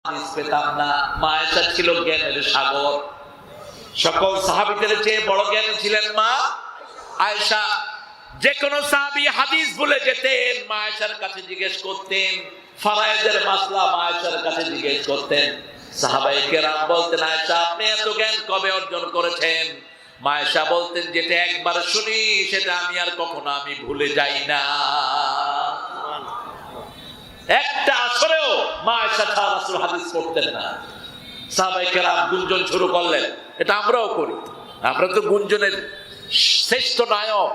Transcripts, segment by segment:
পেতাম না। মা আয়েশা ছিল জ্ঞানের সাগর, সকল সাহাবীদের চেয়ে বড় জ্ঞানী ছিলেন মা আয়েশা। যে কোন সাহাবী হাদিস ভুলে যেতেন মা আয়েশার কাছে জিজ্ঞেস করতেন, ফরায়েজের মাসলা মা আয়েশার কাছে জিজ্ঞেস করতেন। সাহাবায়ে কেরাম বলতেন, আয়েশা আপনি এত জ্ঞান কবে অর্জন করেছেন? মা আয়েশা বলতেন, যেটা একবার শুনি সেটা আমি আর কখনো আমি ভুলে যাই না। একটা আসরেও মা আয়েশা ছাড়া রাসূল হাদিস পড়তেন না। সাহাবায়ে কেরাম গুঞ্জন শুরু করলেন, এটা আমরাও করি। আমরা তো গুঞ্জনের শ্রেষ্ঠ নায়ক।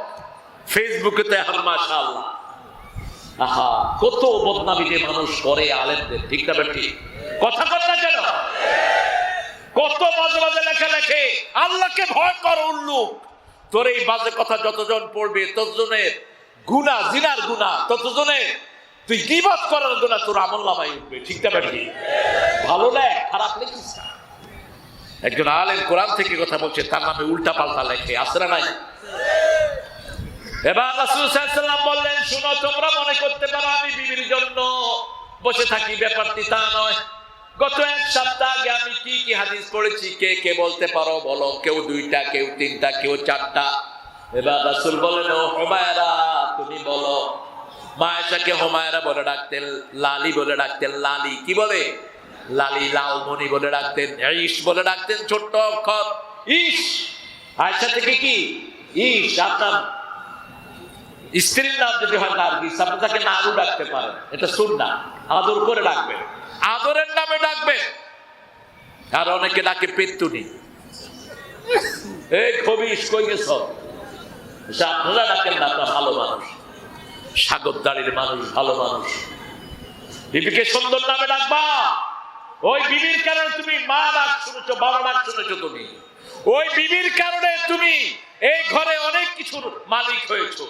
ফেসবুকে তো এখন মাশাআল্লাহ, আহা কত বদনামি যে মানুষ করে আলেমদের, ঠিক না বেটি? কথা বলে না কেন? কত বাজে বাজে লেখা লেখে। আল্লাহকে ভয় কর উল্লুক। তোর এই বাজে কথা যতজন পড়বে ততজনের গুনাহ, জিনার গুনাহ, ততজনের তুই গীবত করার গুনাহ তোর আমলনামায় উঠবে, ঠিক না বেটি? ভালো লেখ, খারাপ লেখিস না। একজন আলেম কোরআন থেকে কথা বলছে, তার নামে উল্টা পাল্টা লেখে, আসরা নাই? এবার রাসূল সাল্লাল্লাহু আলাইহি ওয়াসাল্লাম বললেন, শুনো, তোমরা মনে করতে পারো আমি বিবির জন্য বসে থাকি, ব্যাপারটি তা নয়। গত এক সপ্তাহ আগে আমি কি কি হাদিস পড়েছি কে কে বলতে পারো? বলো। কেউ দুইটা, কেউ তিনটা, কেউ চারটা। এবার রাসূল বললেন, ও হুমায়রা তুমি বলো। মা আয়েশাকে হুমায়রা বলে ডাকতেন, লালি বলে ডাকতেন। লালি কি বলে? লালি, লালমণি বলে ডাকতেন, ঈশ বলে ডাকতেন, ছোট্ট অক্ষর ঈশ। আয়েশা থেকে কি ঈশ? আপনার স্ত্রীর নাম যদি হয় নার্গিস, আপনি তাকে নারু ডাকতে পারেন, এটা সুন্নাহ। আদর করে ডাকবেন, আদরের নামে ডাকবেন। আর অনেকে ডাকে পেত্তুনি, এই খবিস কই গেছ? আপনারা ডাকেন না, আপনার ভালো মানুষ, সাগরদাড়ির মানুষ, ভালো মানুষ। বিবিকে সুন্দর নামে ডাকবা। ওই বিবির কারণে তুমি মা ডাক শুনেছো, বাবা ডাক শুনেছো। তুমি ওই বিবির কারণে তুমি এই ঘরে অনেক কিছুর মালিক হয়েছো।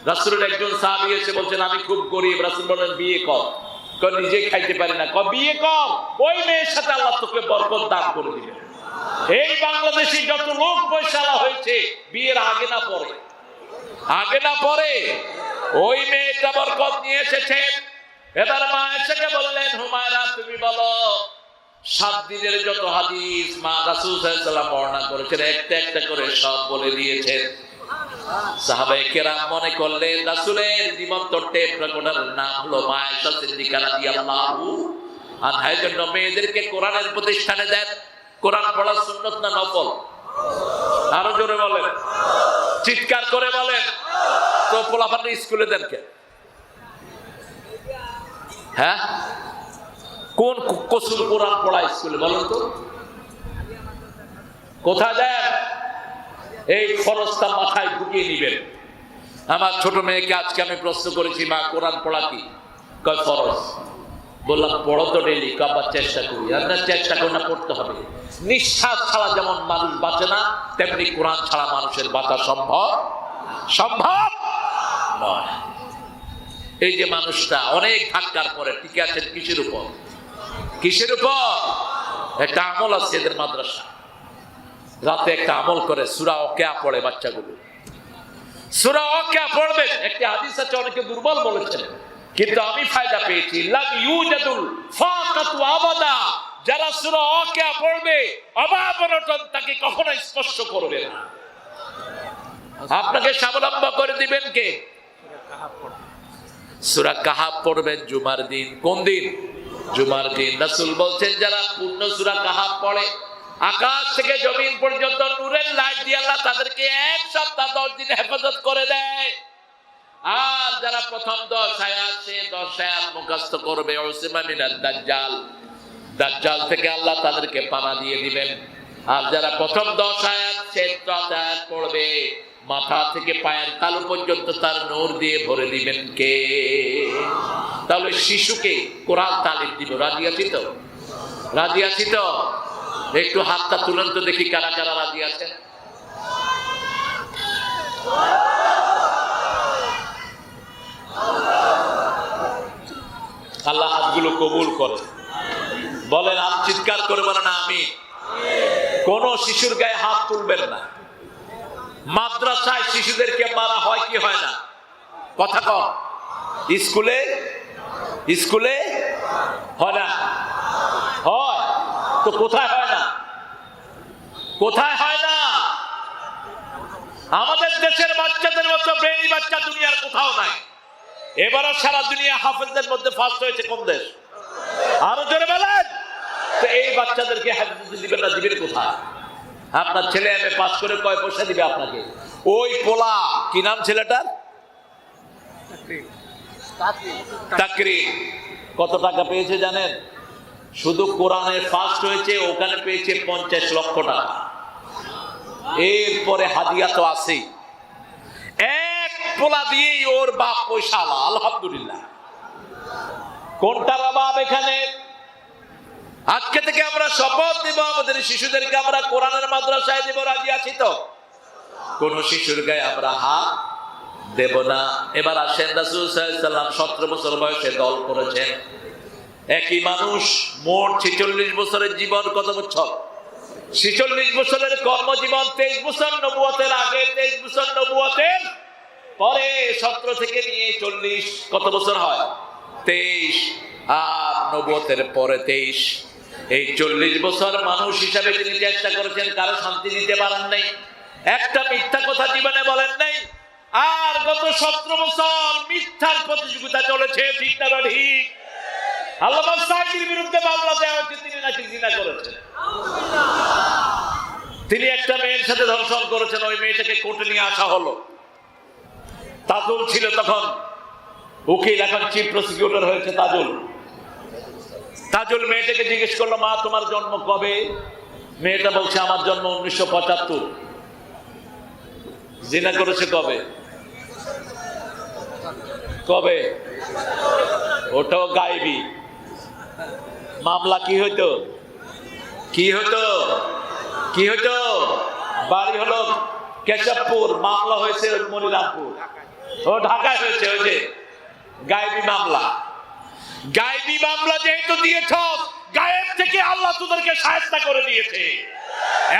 রাসূলের একজন সাহাবী এসে বলছেন, আমি খুব গরিব। রাসূল বলেন, বিয়ে কর। নিজে খাইতে পারি না, বিয়ে কর, ওই মেয়ের সাথে আল্লাহ তোকে বরকত দান করে দিবেন। এই বাংলাদেশে যত লোক পয়সাওয়ালা হয়েছে বিয়ের আগে না পরে, আগে না পরে ওই মেয়েটা বরকত নিয়ে এসেছেন। এবার মা আয়েশাকে বললেন, হুমায়রা তুমি বলো। 7 দিনের যত হাদিস মা রাসূল সাল্লাল্লাহু আলাইহি ওয়াসাল্লাম বর্ণনা করেছেন, একটা একটা করে সব বলে দিয়েছেন। সাহাবায়ে কেরাম মনে করলেন রাসূলের জীবন্ত টেপ রেকর্ডারের নাম হলো মা আয়েশা সিদ্দিকা রাদিয়াল্লাহু আনহা। এর জন্য মেয়েদেরকে কোরআনের প্রতিষ্ঠানে দেন। কোরআন পড়া সুন্নাত না নফল? আরো জোরে বলেন, চিৎকার করে বলেন। তো পোলাপান স্কুলে দেন কে? হ্যাঁ, কোন কসুর কোরআন পড়া স্কুলে বলেন তো? কোথায় দেন? এই ফরজটা মাথায় ঢুকিয়ে নিবেন। আমার ছোট মেয়েকে আজকে আমি প্রশ্ন করেছি, মা কোরআন পড়া কি? কয় ফরজ। বললাম পড়ো তো ডেইলি। আবার চেষ্টা করি। না, চেষ্টা করে না, পড়তে হবে। নিঃশ্বাস ছাড়া যেমন মানুষ বাঁচে না, তেমনি কোরআন ছাড়া মানুষের বাঁচা সম্ভব নয়। এই যে মানুষটা অনেক ধাক্কার পরে টিকে আছেন কিসের উপর? কিসের উপর? একটা আমল আছে এদের মাদ্রাসা, রাতে একটা আমল করে সূরা ওয়াকিয়া পড়ে বাচ্চাগুলো। সূরা ওয়াকিয়া পড়বেন। একটা হাদিস আছে, অনেকে দুর্বল বলেছেন, কিন্তু আমি ফায়দা পেয়েছি। লাম ইউজাদুল ফাকাতু আবাদা। যারা সূরা ওয়াকিয়া পড়বে অভাব-অনটন তাকে কখনো স্পর্শ করবে না। আপনাকে স্বাবলম্বী করে দিবেন কে? সূরা কাহাফ পড়বেন জুমার দিন। কোন দিন? জুমার দিন। রাসূল বলছেন, যারা পূর্ণ সূরা কাহাফ পড়ে আকাশ থেকে জমিন পর্যন্ত নূরের লাইট দিয়ে আল্লাহ তাদেরকে 1 সপ্তাহ 10 দিন হেফাজত করে দেয়। আর যারা প্রথম 10 আয়াত সে 10 আয়াত মুখস্থ করবে, উসমা মিনাদ দাজ্জাল, দাজ্জাল থেকে আল্লাহ তাদেরকে পানা দিয়ে দিবেন। আর যারা প্রথম 10 আয়াত সে 10 আয়াত পড়বে, মাথা থেকে পায়ের তালু পর্যন্ত তার নূর দিয়ে ভরে দিবেন কে? তাহলে শিশুকে কোরআন তালিম দিব। রাজি আছি তো? রাজি আছি তো? একটু হাতটা তুলেন তো দেখি কারা কারা রাজি আছেন। আল্লাহ হাতগুলো কবুল করে। বলেন, আর চিৎকার করে বলেন আমি। কোন শিশুর গায়ে হাত তুলবেন না। মাদ্রাসায় শিশুদেরকে মারা হয় কি হয় না? কথা কম। স্কুলে হয় না? তো কোথায় হয় না, কোথায় হয় না? আমাদের দেশের বাচ্চাদের মতো ব্রেনি বাচ্চা দুনিয়ার কোথাও নাই। এবারও সারা দুনিয়া হাফেজদের মধ্যে ফার্স্ট হয়েছে কোন দেশ? আরো জোরে বলেন। তো এই বাচ্চাদেরকে হাফেজ দিবেন না, দিবেন কোথায়? আপনার ছেলে এমএ পাস করে কয় পয়সা দিবে আপনাকে? ওই পোলা, কি নাম ছেলেটার? তাকরির। কত টাকা পেয়েছে জানেন? শুধু কোরআনে ফার্স্ট হয়েছে, ওখানে পেয়েছে 50 লক্ষ টাকা। এরপরে হাদিয়া তো আছেই। এক পোলা দিয়েই ওর বাপ পয়সা, আলহামদুলিল্লাহ। কোনটার অভাব এখানে? আজকে থেকে আমরা শপথ দিব, আমাদের শিশুদেরকে আমরা কোরআনের মাদ্রাসায় দেব। রাজি আছি তো? কোন শিশুর গায়ে আমরা হাত দেব না। এবার আসেন, রাসূল সাল্লাল্লাহু আলাইহি ওয়াসাল্লাম 17 বছর বয়সে দল করেছেন। একই মানুষ মোট 46 বছরের জীবন। কত বছর? 46 বছরের কর্মজীবন। 23 বছর নবুয়তের আগে, 23 বছর নবুয়তের পরে, 17 থেকে নিয়ে 40 কত বছর হয়? 23। আর নবুয়তের পরে 23। এই 40 বছর মানুষ হিসাবে তিনি চেষ্টা করেছেন, কারো শান্তি দিতে পারেন নাই, একটা মিথ্যা কথা জীবনে বলেন নাই। আর গত 17 বছর মিথ্যার প্রতিযোগিতা চলেছে, ঠিক না ঠিক? আল্লামা সাঈদীর বিরুদ্ধে মামলা দেওয়া হয়েছে, তিনি নাকি জিনা করেছেন। তিনি একটা মেয়ের সাথে ধর্ষণ করেছেন, ওই মেয়েটাকে কোর্টে নিয়ে আসা হলো। তাজুল ছিল তখন উকিল, এখন চিফ প্রসিকিউটর হয়েছে তাজুল। তাজুল মেয়েটাকে জিজ্ঞেস করলো, মা তোমার জন্ম কবে? মেয়েটা বলছে আমার জন্ম 1975। জিনা করেছে কবে? কবে? ওটাও গায়েবী। মামলা কি হইতো? কি হতো? কি হতো? বাড়ি হলো কেশবপুর, মামলা হয়েছে মনিরামপুর। ও ঢাকায় হয়েছে, ওই যে গায়েবী মামলা। গায়েবী মামলা যেহেতু দিয়েছ, গায়েব থেকে আল্লাহ তোদেরকে সাহায্য করে দিয়েছে।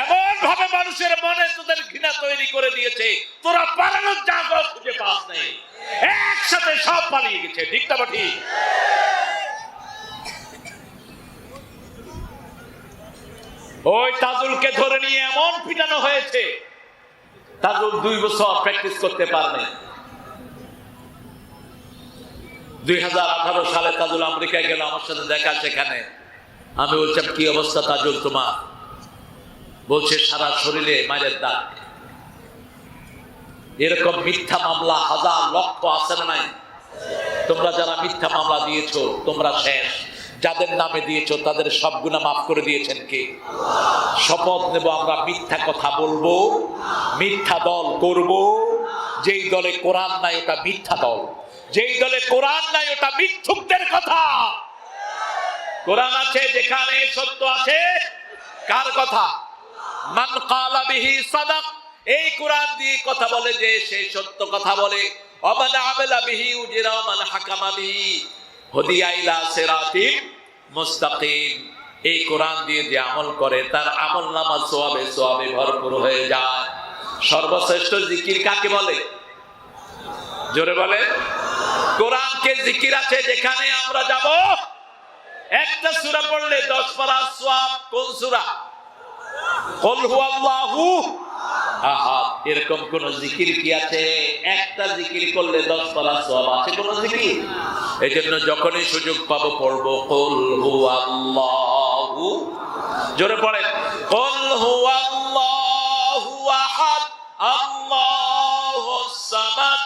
এমন ভাবে মানুষের মনে তোদের ঘৃণা তৈরি করে দিয়েছে, তোরা পালানোর জায়গা খুঁজে পাস নেই, একসাথে সব পালিয়ে গেছে। ঠিক না ঠিক? ওই তাজুলকে ধরে নিয়ে এমন পিটানো হয়েছে, তাজুল 2 বছর প্র্যাকটিস করতে পারেনি। 2018 সালে তাজুল আমেরিকায় গেল, আমার সাথে দেখা। সেখানে আমি বলছিলাম, কি অবস্থা তাজুল তোমার? বলছে সারা শরীরে মায়ের দাগ। এরকম মিথ্যা মামলা হাজার লক্ষ আছে না নাই? তোমরা যারা মিথ্যা মামলা দিয়েছো তোমরা শেষ। যাদের নামে দিয়েছো তাদের সব গুনাহ মাফ করে দিয়েছেন কে? শপথ নেব আমরা মিথ্যা কথা বলবো, মিথ্যা দল করব। যেই দলে কোরআন নাই ওটা মিথ্যা দল, যেই দলে কোরআন নাই ওটা মিথ্যুকদের কথা। কোরআন আছে যেখানে সত্য আছে, কার কথা? মান ক্বালা বিহি সাদাক। এই কোরআন দিয়ে কথা বলে যে সে সত্য কথা বলে। ওমান আমিলা বিহি উজরা মান হাকামা বিহি হুদিয়া ইলা সিরাতিন মুস্তাকিম। এই কোরআন দিয়ে যে আমল করে তার আমলনামা সওয়াবে সওয়াবে ভরপুর হয়ে যায়। সর্বশ্রেষ্ঠ জিকির কাকে বলে? জোরে বলে। কোরআনকে জিকির আছে যেখানে আমরা যাব, একটা সূরা পড়লে 10 পারা সওয়াব। কোন সূরা? কুল হুয়াল্লাহু আহাদ। এরকম কোন জিকির কি আছে? একটা জিকির করলে 10 পারা সওয়াব আছে কোন জিকির? এইজন্য যখনই সুযোগ পাবো পড়বো কুল হুয়াল্লাহু। জোরে পড়েন, কুল হুয়াল্লাহু আহাদ আল্লাহুস সামাদ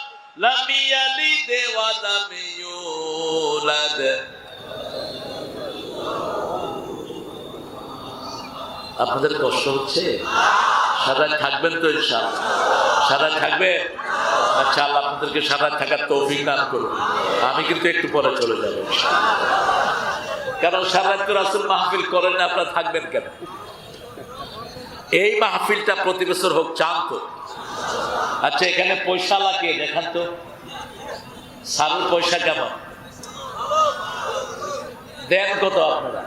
লাম ইয়ালিদ ওয়া লাম ইউলাদ। আপনাদের কষ্ট হচ্ছে? সারা থাকবেন তো ইনশাআল্লাহ? সারা থাকবে? আচ্ছা, আল্লাহ আপনাদেরকে সারা থাকার তৌফিক দান করুন। আমি কিন্তু একটু পরে চলে যাব, কারণ সারা তো রাসূল মাহফিল করেন না, আপনারা থাকবেন কেন? এই মাহফিলটা প্রতি বছর হোক, চান তো? আচ্ছা, এখানে পয়সা লাগে দেখান তো, সারুর পয়সা কেমন দেন? কত আপনারা?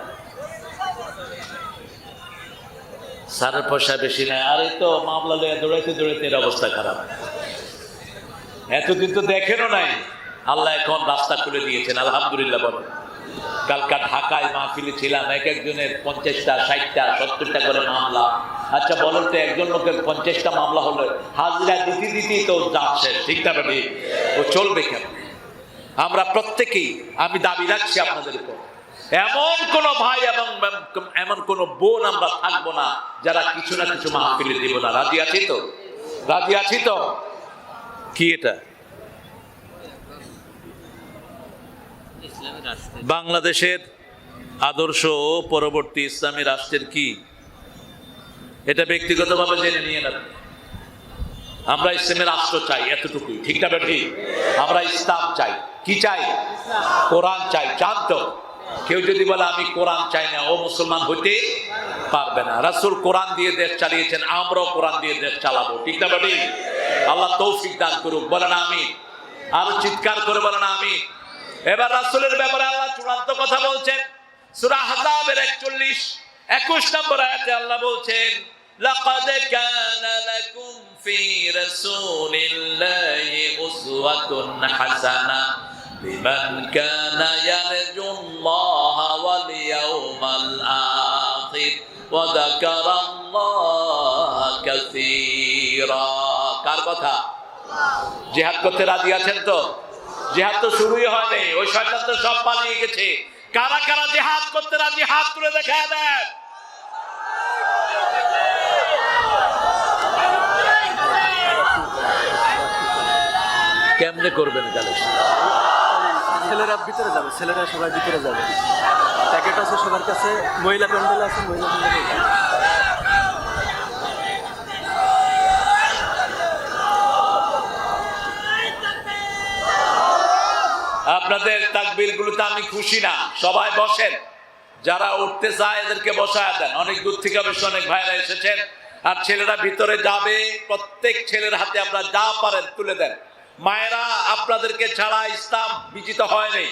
সারের পয়সা বেশি নাই। আর এই তো মামলা লইয়া দৌড়াইতে দৌড়াইতে এর অবস্থা খারাপ। এতদিন তো দেখেনও নাই, আল্লাহ এখন রাস্তা খুলে দিয়েছেন, আলহামদুলিল্লাহ বলেন। কালকা ঢাকায় মাহফিলে ছিলাম, এক একজনের 50টা 60টা 70টা করে মামলা। আচ্ছা বলেন তো, একজন লোকের 50টা মামলা হলে হাজিরা দিতেই তো যাচ্ছে, ঠিক না ভাবি? ও চলবে কেন? আমরা প্রত্যেকেই, আমি দাবি রাখছি আপনাদের উপর, এমন কোন ভাই এবং এমন কোন বোন আমরা থাকবো না যারা কিছু না কিছু মাহফিলে দিব না। রাজি আছি তো? রাজি আছি তো? কি এটা বাংলাদেশের আদর্শ পরবর্তী ইসলামী রাষ্ট্রের কি? এটা ব্যক্তিগতভাবে জেনে নিয়ে না। আমরা ইসলামের রাষ্ট্র চাই, এতটুকুই, ঠিক না ঠিক? আমরা ইসলাম চাই। কি চাই? কোরআন চাই। চান তো? কেউ যদি বলে আমি কোরআন চাই না, ও মুসলমান হইতে পারবে না। রাসূল কোরআন দিয়ে দেশ চালিয়েছেন, আমরাও কোরআন দিয়ে দেশ চালাবো, ঠিক না ঠিক? আল্লাহ তৌফিক দান করুক। বলেন আমিন। আরো চিৎকার করে বলেন আমিন। এবার রাসূলের ব্যাপারে আল্লাহ চূড়ান্ত কথা বলছেন। সূরা আহজাবের 21 নম্বর আয়াতে আল্লাহ বলছেন, লাকাদ কানা লাকুম ফি রাসূলিল্লাহি উসওয়াতুন হাসানা লিমান কানা ইয়ারজুল্লাহা ওয়াল ইয়াউমাল আখির ওয়া যাকারাল্লাহা কাসীরা। কার কথা? জিহাদ করতে রাজি আছেন তো? জিহাদ তো শুরুই হয়নি, ওই শয়তান তো সব পালিয়ে গেছে। কারা কারা জিহাদ করতে রাজি হাত তুলে দেখায় দেন। কেমনে করবেন কালেকশন? ছেলেরা ভিতরে যাবে, ছেলেরা সবাই ভিতরে যাবে। প্যাকেট আছে সবার কাছে, মহিলা প্যান্ডেল আছে, মহিলা প্যান্ডেল। আপনাদের তাকবীর গুলোতে আমি খুশি না। সবাই বসেন, যারা উঠতে চায় এদেরকে বসায় দেন। অনেক দূর থেকে অবশ্য অনেক ভাইরা এসেছেন। আর ছেলেরা ভিতরে যাবে, প্রত্যেক ছেলের হাতে আপনারা যা পারেন তুলে দেন। মায়েরা, আপনাদেরকে ছাড়া ইসলাম বিজিত হয়নি।